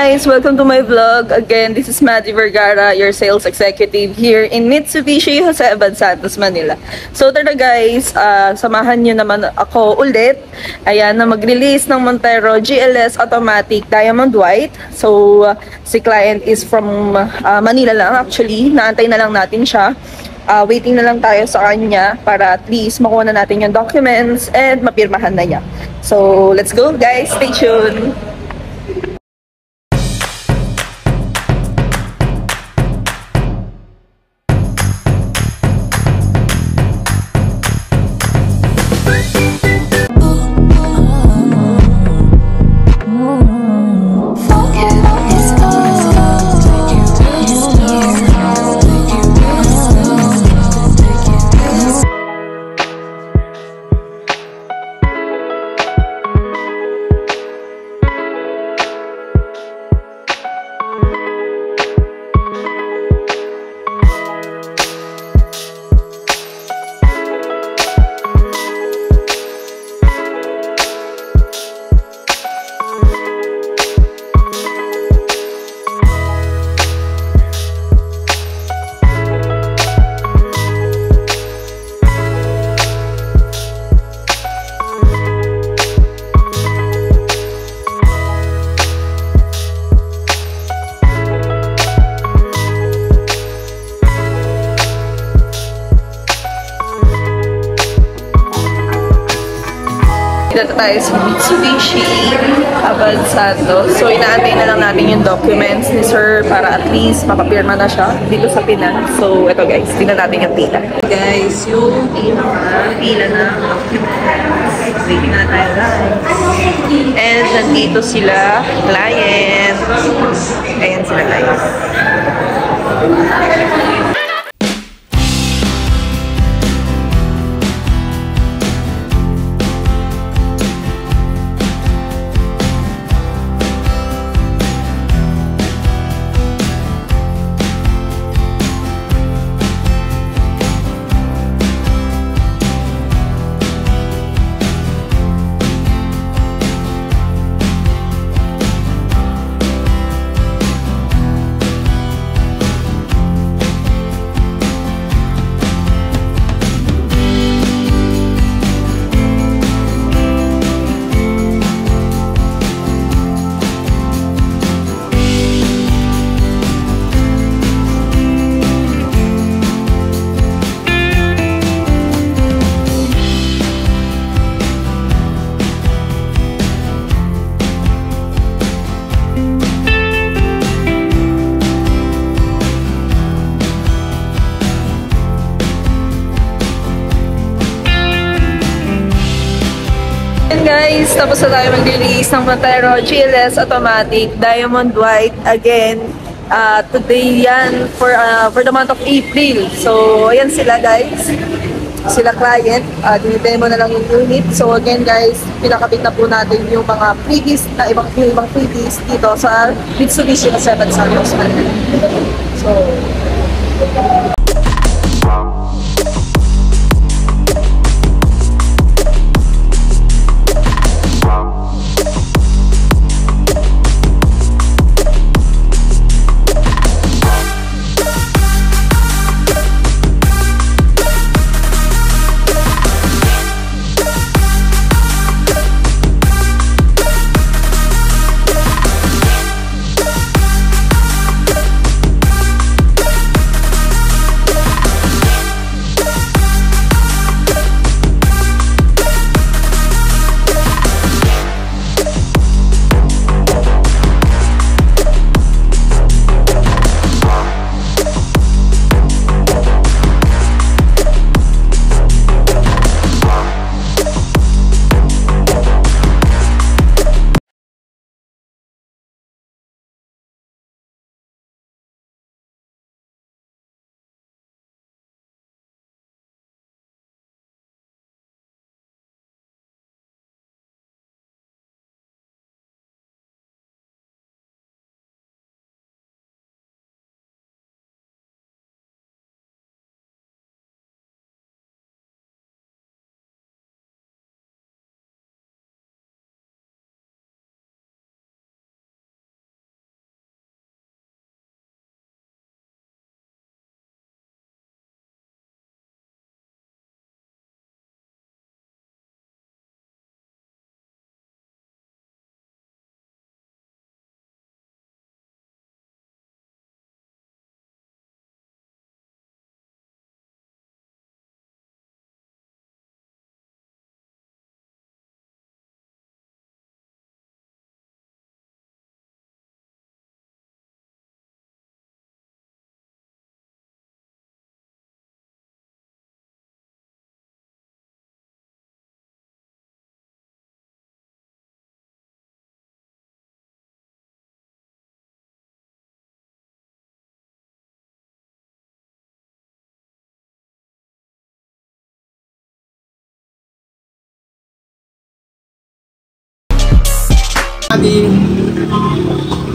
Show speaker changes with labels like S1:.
S1: guys! Welcome to my vlog. Again, this is Maddie Vergara, your sales executive here in Mitsubishi Jose Abad Santos, Manila. So tara guys, samahan nyo naman ako ulit. Ayan, na mag-release ng Montero GLS Automatic Diamond White. So si client is from Manila lang actually. Naantay na lang natin siya. Waiting na lang tayo sa kanya para at least makuha na natin yung documents and mapirmahan na niya. So let's go guys, stay tuned! Dito tayo sa Mitsubishi Abad Santos. So inaantay na lang natin yung documents ni sir para at least mapapirma na siya dito sa Pinan. So ito guys, tingnan natin yung pila. Guys, yung pila na documents. Waiting na tayo guys. And nandito sila, client. Ayan sila guys. And guys, tapos na tayo mag-release ng Montero GLS Automatic Diamond White. Again, today yan for the month of April. So, ayan sila guys. Sila client. Dinidemo na lang yung unit. So again guys, pinakabit na po natin yung mga freebies na ibang freebies dito sa Mitsubishi Jose Abad Santos. So,
S2: everybody.